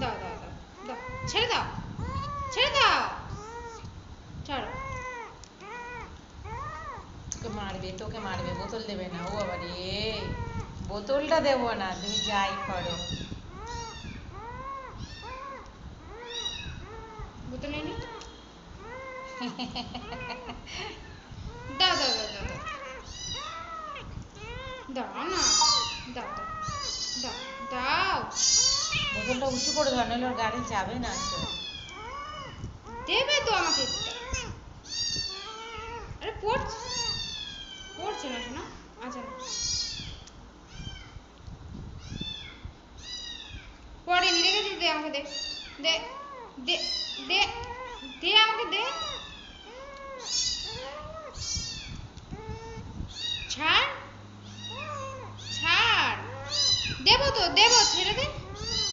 দাও দাও দাও দাও, ছেড়ে দাও, ছেড়ে দাও, ছাড়ো। তোকে মারবে, বোতল দেবে না। ও বাবা রে, বোতলটা দেবো না, তুমি যাই করো। বোতল এনে দাও দাও দাও দাও দাও না, দাও দাও দাও দাও। বোতলটা উঁচু করে ধর, নইলে ওর গাড়ি যাবে না তো। দেবে তো আমাকে। আরে পড়ছে, পড়ছে না শোনা। আচ্ছা পড়েনি, রেখেছিস, দে আমাকে, দে দে দে দে দে আমাকে, দে। ছাড় ছাড়, দেবো তো দেবো, ছেড়ে দে।